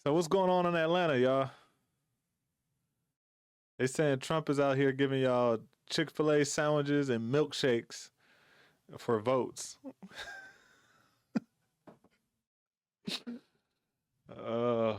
So what's going on in Atlanta, y'all? They saying Trump is out here giving y'all Chick-fil-A sandwiches and milkshakes for votes. Uh,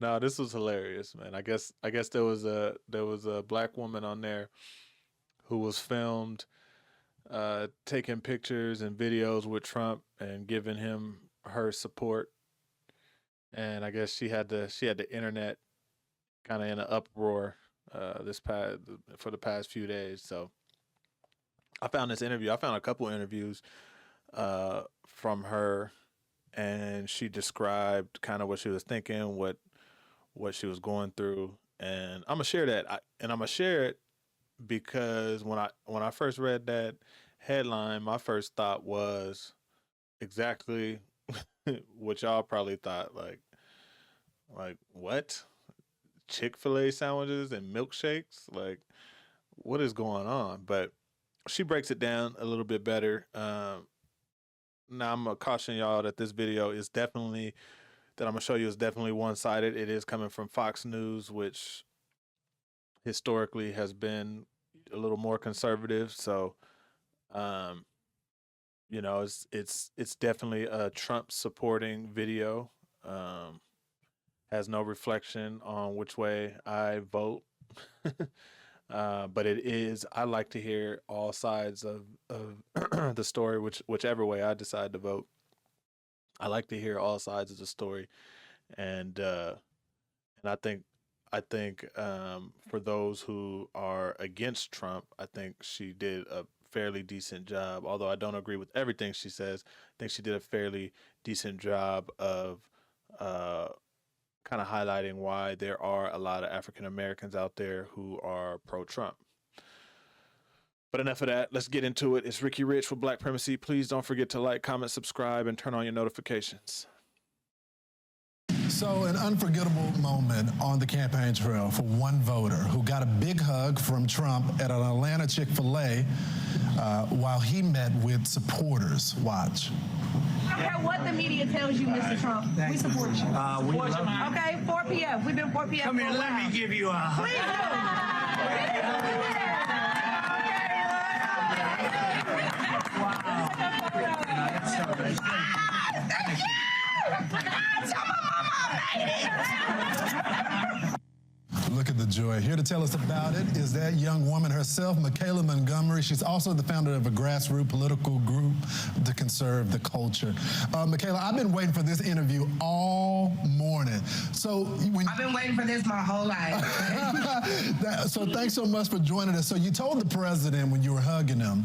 no, this was hilarious, man. I guess there was a black woman on there who was filmed taking pictures and videos with Trump and giving him her support. And I guess she had the internet kind of in an uproar this past for the past few days. So I found this interview. I found a couple interviews from her, and she described kind of what she was thinking, what she was going through, and I'm gonna share that. And I'm gonna share it because when I first read that headline, my first thought was exactly what y'all probably thought. Like what? Chick-fil-A sandwiches and milkshakes? Like, what is going on? But she breaks it down a little bit better. Now I'm gonna caution y'all that this video is definitely that I'm gonna show you is definitely one-sided. It is coming from Fox News, which historically has been a little more conservative. So, um, it's definitely a Trump supporting video. Has no reflection on which way I vote. But it is. I like to hear all sides of the story, whichever way I decide to vote. I like to hear all sides of the story, and I think for those who are against Trump, I think she did a fairly decent job. Although I don't agree with everything she says, I think she did a fairly decent job of uh, kind of highlighting why there are a lot of African Americans out there who are pro-Trump. But enough of that. Let's get into it. It's Ricky Rich with Black Primacy. Please don't forget to like, comment, subscribe, and turn on your notifications. So an unforgettable moment on the campaign trail for one voter who got a big hug from Trump at an Atlanta Chick-fil-A while he met with supporters. Watch. I don't care what the media tells you, Mr. Trump. We support you. We love you. Okay, 4 p.m. We've been 4 p.m. Come here, for a let while. me give you a hug. Please Look at the joy. Here to tell us about it is that young woman herself, Michaela Montgomery. She's also the founder of a grassroots political group to conserve the culture. Michaela, I've been waiting for this interview all morning. So I've been waiting for this my whole life. So thanks so much for joining us. So you told the president when you were hugging him,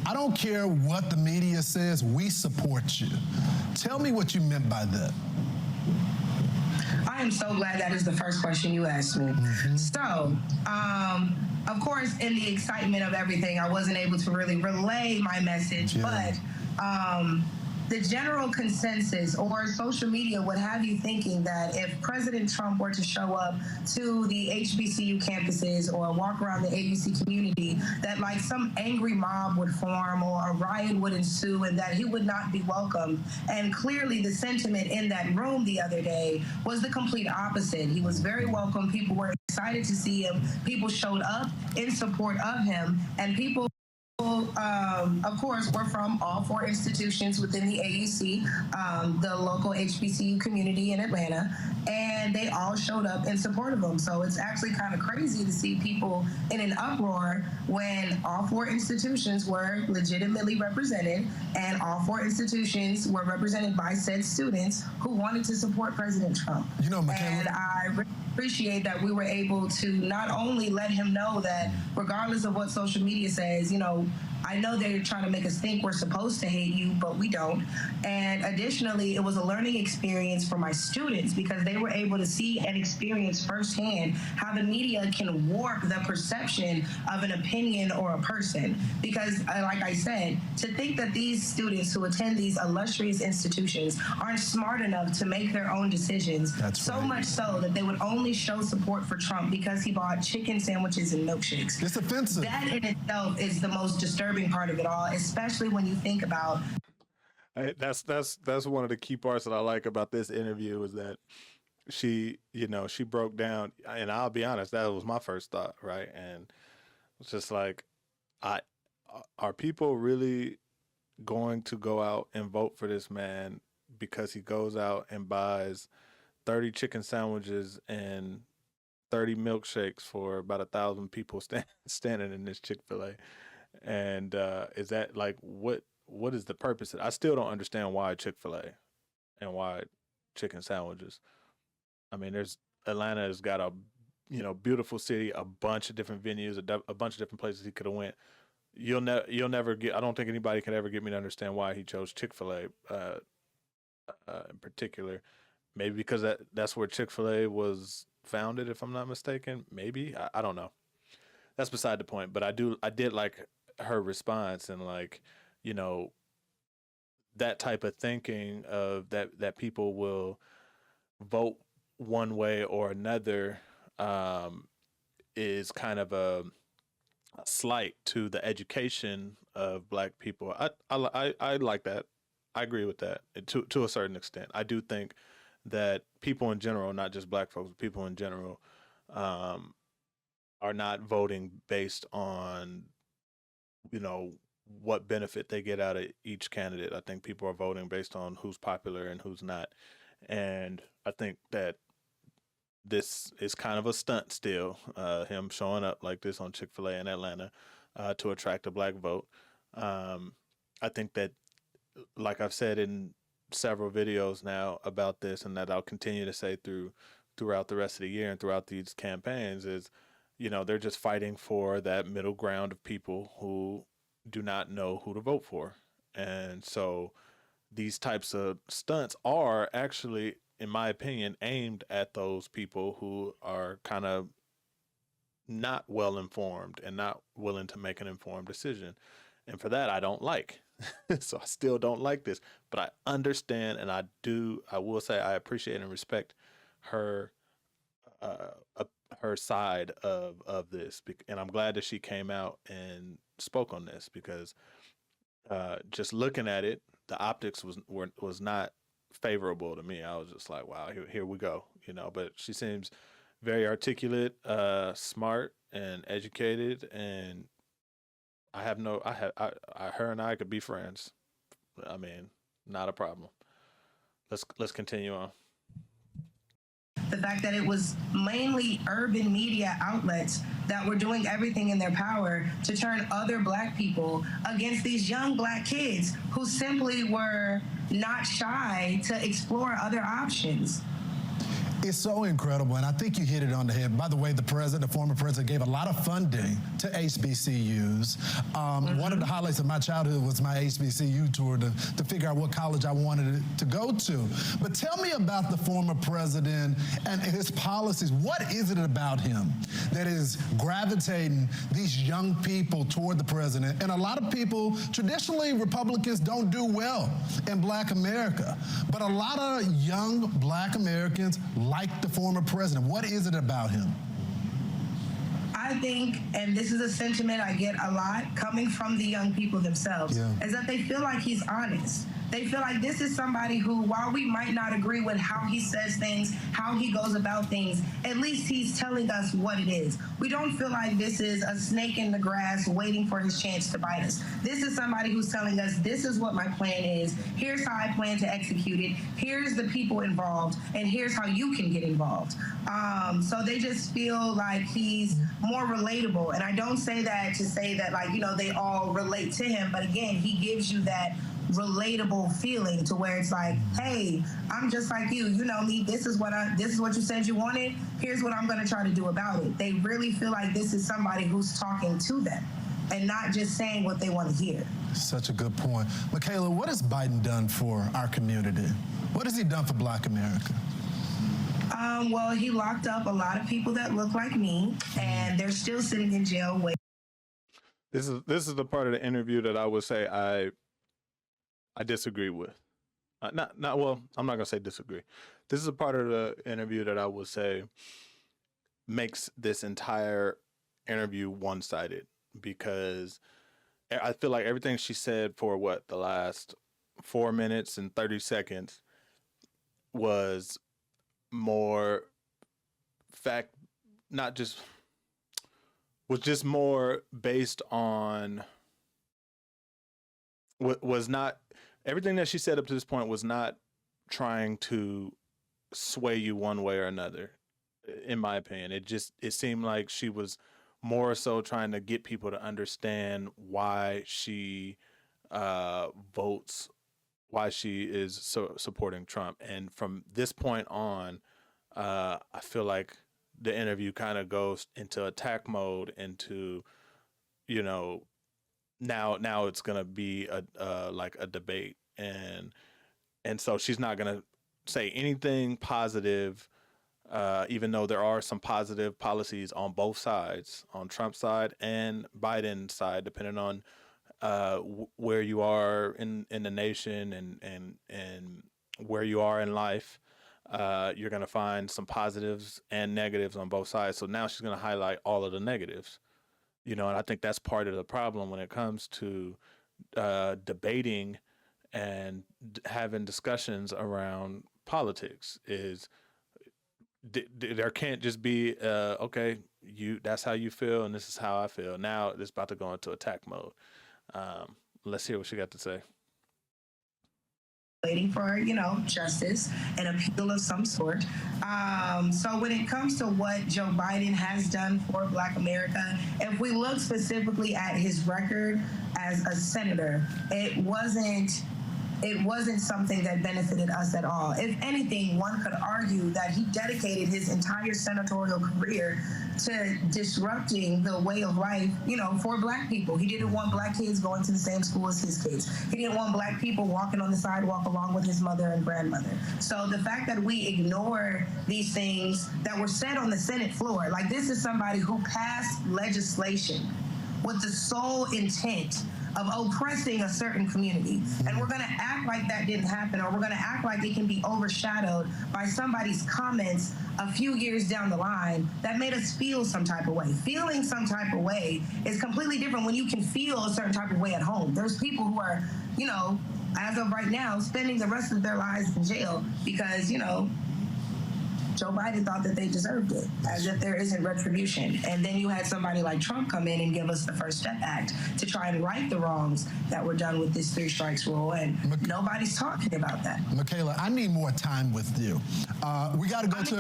I don't care what the media says, we support you. Tell me what you meant by that. I am so glad that is the first question you asked me. So, of course, in the excitement of everything, I wasn't able to really relay my message, but the general consensus or social media would have you thinking that if President Trump were to show up to the HBCU campuses or walk around the AUC community, that like some angry mob would form or a riot would ensue and that he would not be welcomed. And clearly the sentiment in that room the other day was the complete opposite. He was very welcome. People were excited to see him. People showed up in support of him, and people of course, we're from all four institutions within the AUC, the local HBCU community in Atlanta, and they all showed up in support of them. So it's actually kind of crazy to see people in an uproar when all four institutions were legitimately represented, and all four institutions were represented by said students who wanted to support President Trump. You know, Michaela, and I appreciate that we were able to not only let him know that regardless of what social media says, you know, I know they're trying to make us think we're supposed to hate you, but we don't. And additionally, it was a learning experience for my students because they were able to see and experience firsthand how the media can warp the perception of an opinion or a person. Because like I said, to think that these students who attend these illustrious institutions aren't smart enough to make their own decisions, so much so that they would only show support for Trump because he bought chicken sandwiches and milkshakes. It's offensive. That in itself is the most disturbing part of it all, especially when you think about. That's one of the key parts that I like about this interview is that she broke down, and I'll be honest, that was my first thought, right? And it's just like, I are people really going to go out and vote for this man because he goes out and buys 30 chicken sandwiches and 30 milkshakes for about 1,000 people standing in this Chick-fil-A? And is that like what is the purpose? I still don't understand why Chick-fil-A and why chicken sandwiches. I mean, there's Atlanta has got a beautiful city, a bunch of different venues, a bunch of different places he could have went. You'll never get. I don't think anybody can ever get me to understand why he chose Chick-fil-A in particular. Maybe because that's where Chick-fil-A was founded, if I'm not mistaken. Maybe I don't know. That's beside the point. But I did like her response, and like, you know that type of thinking of that people will vote one way or another, um, is kind of a slight to the education of Black people. I like that. I agree with that to a certain extent. I do think that people in general, not just Black folks, but people in general, um, are not voting based on you know what benefit they get out of each candidate. I think people are voting based on who's popular and who's not, and I think that this is kind of a stunt still. Him showing up like this on Chick-fil-A in Atlanta to attract a Black vote. Um, I think that, like I've said in several videos now about this, and that I'll continue to say throughout the rest of the year and throughout these campaigns, is they're just fighting for that middle ground of people who do not know who to vote for. And so these types of stunts are actually, in my opinion, aimed at those people who are kind of not well informed and not willing to make an informed decision. And for that, I don't like. So I still don't like this, but I understand, and I will say I appreciate and respect her her side of this, and I'm glad that she came out and spoke on this, because just looking at it, the optics was not favorable to me. I was just like, wow, here we go, But she seems very articulate, smart, and educated, and her and I could be friends. I mean, not a problem. Let's continue on. The fact that it was mainly urban media outlets that were doing everything in their power to turn other Black people against these young Black kids who simply were not shy to explore other options. It's so incredible, and I think you hit it on the head. By the way, the former president, gave a lot of funding to HBCUs. One of the highlights of my childhood was my HBCU tour to figure out what college I wanted to go to. But tell me about the former president and his policies. What is it about him that is gravitating these young people toward the president? And a lot of people, traditionally, Republicans don't do well in Black America, but a lot of young Black Americans like the former president. What is it about him? I think, and this is a sentiment I get a lot coming from the young people themselves, is that they feel like he's honest. They feel like this is somebody who, while we might not agree with how he says things, how he goes about things, at least he's telling us what it is. We don't feel like this is a snake in the grass waiting for his chance to bite us. This is somebody who's telling us, this is what my plan is, here's how I plan to execute it, here's the people involved, and here's how you can get involved. So they just feel like he's more relatable. And I don't say that to say that, like, they all relate to him, but again, he gives you that relatable feeling to where it's like, hey, I'm just like you know me, this is what you said you wanted, here's what I'm going to try to do about it. They really feel like this is somebody who's talking to them and not just saying what they want to hear. Such a good point. Michaela, what has Biden done for our community? What has he done for Black America? Well, he locked up a lot of people that look like me, and they're still sitting in jail waiting. This is the part of the interview that I would say I disagree with. Well, I'm not gonna say disagree. This is a part of the interview that I would say makes this entire interview one-sided, because I feel like everything she said for the last 4 minutes and 30 seconds was more fact, not just, was just more based on, was not, everything that she said up to this point was not trying to sway you one way or another, in my opinion. It seemed like she was more so trying to get people to understand why she votes, why she is supporting Trump. And from this point on, I feel like the interview kind of goes into attack mode, into, you know, now it's gonna be a like a debate, and so she's not gonna say anything positive, even though there are some positive policies on both sides, on Trump's side and Biden's side, depending on where you are in the nation, and where you are in life. You're going to find some positives and negatives on both sides. So now she's going to highlight all of the negatives, and I think that's part of the problem when it comes to debating and having discussions around politics. Is there can't just be okay, that's how you feel and this is how I feel. Now it's about to go into attack mode. Let's hear what she got to say. Waiting for, justice, an appeal of some sort. So when it comes to what Joe Biden has done for Black America, if we look specifically at his record as a senator, it wasn't something that benefited us at all. If anything, one could argue that he dedicated his entire senatorial career to disrupting the way of life, for Black people. He didn't want Black kids going to the same school as his kids. He didn't want Black people walking on the sidewalk along with his mother and grandmother. So the fact that we ignore these things that were said on the Senate floor, like this is somebody who passed legislation with the sole intent of oppressing a certain community. And we're gonna act like that didn't happen, or we're gonna act like it can be overshadowed by somebody's comments a few years down the line that made us feel some type of way. Feeling some type of way is completely different when you can feel a certain type of way at home. There's people who are, as of right now, spending the rest of their lives in jail because, Joe Biden thought that they deserved it, as if there isn't retribution. And then you had somebody like Trump come in and give us the First Step Act to try and right the wrongs that were done with this 3 strikes rule, and nobody's talking about that. Michaela, I need more time with you. We got to go to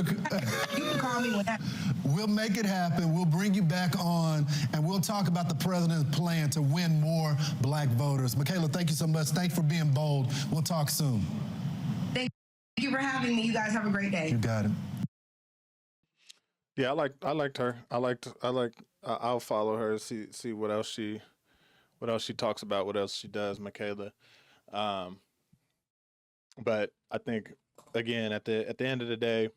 You can call me whenever. We'll make it happen. We'll bring you back on, and we'll talk about the president's plan to win more Black voters. Michaela, thank you so much. Thanks for being bold. We'll talk soon. Thank you for having me. You guys have a great day. You got it. Yeah, I liked her. I'll follow her, see what else she talks about, what else she does, Michaela. But I think, again, at the end of the day,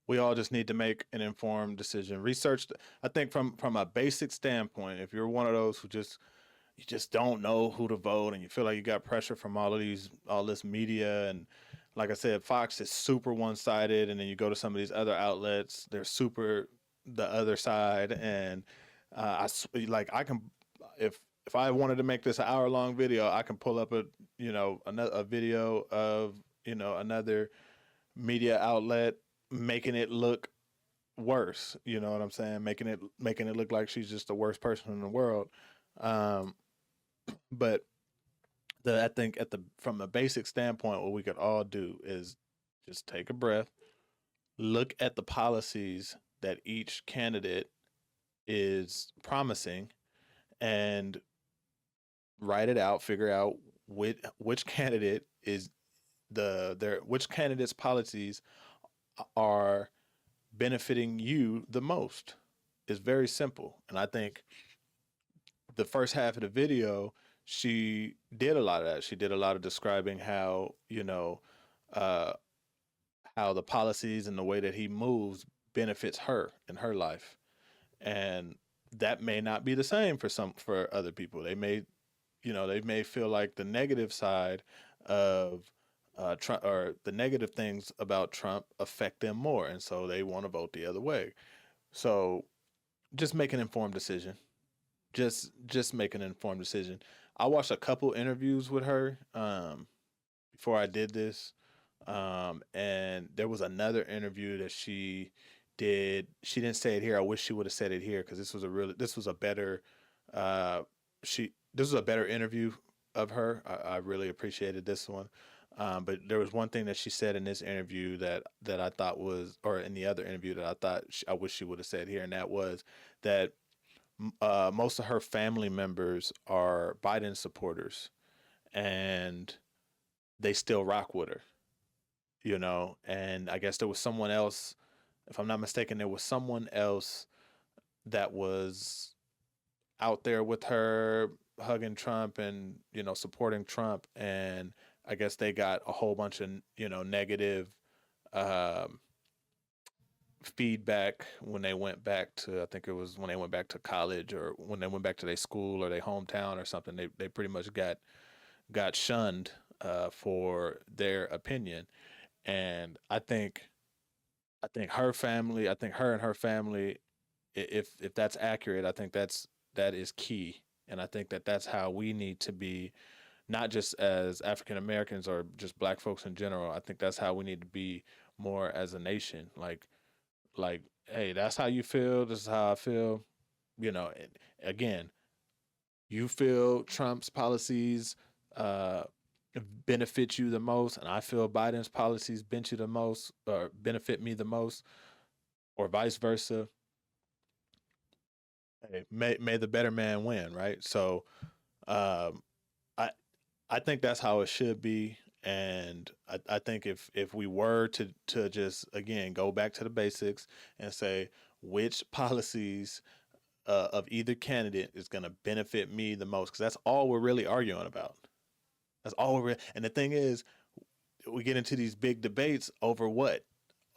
we all just need to make an informed decision. Research. I think from a basic standpoint, if you're one of those who you just don't know who to vote, and you feel like you got pressure from all this media, and like I said, Fox is super one-sided, and then you go to some of these other outlets, they're super the other side. And I can, if I wanted to make this an hour-long video, I can pull up a video of another media outlet making it look worse. You know what I'm saying? Making it look like she's just the worst person in the world. But I think from a basic standpoint, what we could all do is just take a breath, look at the policies that each candidate is promising, and write it out, figure out which candidate is which candidate's policies are benefiting you the most. It's very simple. And I think the first half of the video, she did a lot of that. She did a lot of describing how, how the policies and the way that he moves benefits her in her life. And that may not be the same for other people. They may feel like the negative side of Trump, or the negative things about Trump, affect them more, and so they want to vote the other way. So just make an informed decision. Just make an informed decision. I watched a couple interviews with her before I did this, and there was another interview that she did. She didn't say it here. I wish she would have said it here because this was a better this was a better interview of her. I really appreciated this one. But there was one thing that she said in this interview that I thought was, or in the other interview that I thought I wish she would have said here, and that was that most of her family members are Biden supporters, and they still rock with her, you know. And I guess there was someone else, if I'm not mistaken, there was someone else that was out there with her hugging Trump and, you know, supporting Trump. And I guess they got a whole bunch of, you know, negative um, feedback when they went back to, I think it was when they went back to college or when they went back to their school or their hometown or something. They pretty much got shunned for their opinion. And I think her family, I think her and her family, if that's accurate, I think that is key. And I think that that's how we need to be, not just as African Americans or just black folks in general. I think that's how we need to be more as a nation. Like, hey, that's how you feel. This is how I feel. You know, and again, you feel Trump's policies uh, benefit you the most, and I feel Biden's policies benefit you the most, or benefit me the most, or vice versa. Hey, may the better man win, right? So, um, I I think that's how it should be, and I think if we were to just again go back to the basics and say which policies of either candidate is going to benefit me the most, because that's all we're really arguing about. That's all we're. And the thing is, we get into these big debates over what?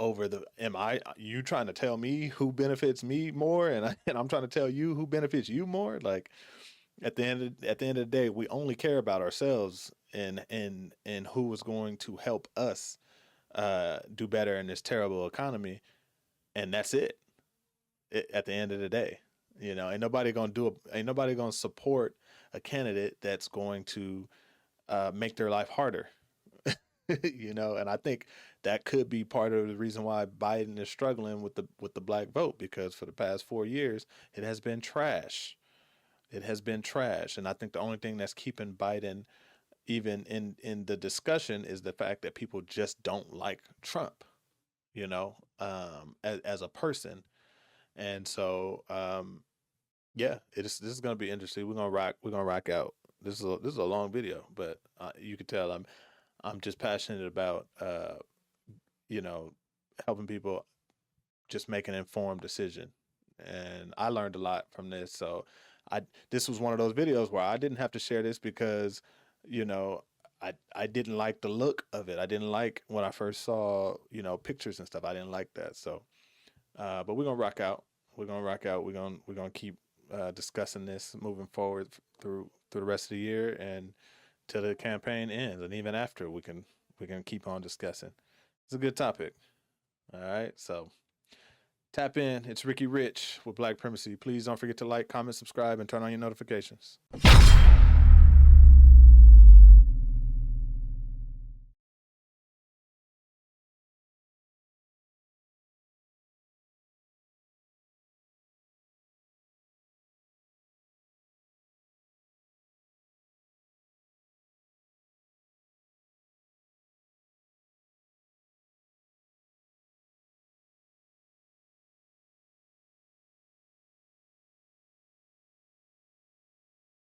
Over the am I you trying to tell me who benefits me more, and and I'm trying to tell you who benefits you more? Like at the end of the day, we only care about ourselves and who is going to help us do better in this terrible economy, and that's at the end of the day. You know, ain't nobody gonna support a candidate that's going to make their life harder. You know, and I think that could be part of the reason why Biden is struggling with the black vote, because for the past 4 years it has been trash. It has been trash, and I think the only thing that's keeping Biden even in the discussion is the fact that people just don't like Trump. You know, as a person, and so yeah, this is gonna be interesting. We're gonna rock out. This is a long video, but you can tell I'm just passionate about you know, helping people just make an informed decision. And I learned a lot from this. So I this was one of those videos where I didn't have to share this because, you know, I didn't like the look of it. I didn't like when I first saw, you know, pictures and stuff. I didn't like that. So but we're gonna rock out. We're gonna rock out. We're gonna keep discussing this moving forward through the rest of the year and till the campaign ends, and even after we can keep on discussing. It's a good topic. All right, so tap in. It's Ricky Rich with Black Primacy. Please don't forget to like, comment, subscribe, and turn on your notifications.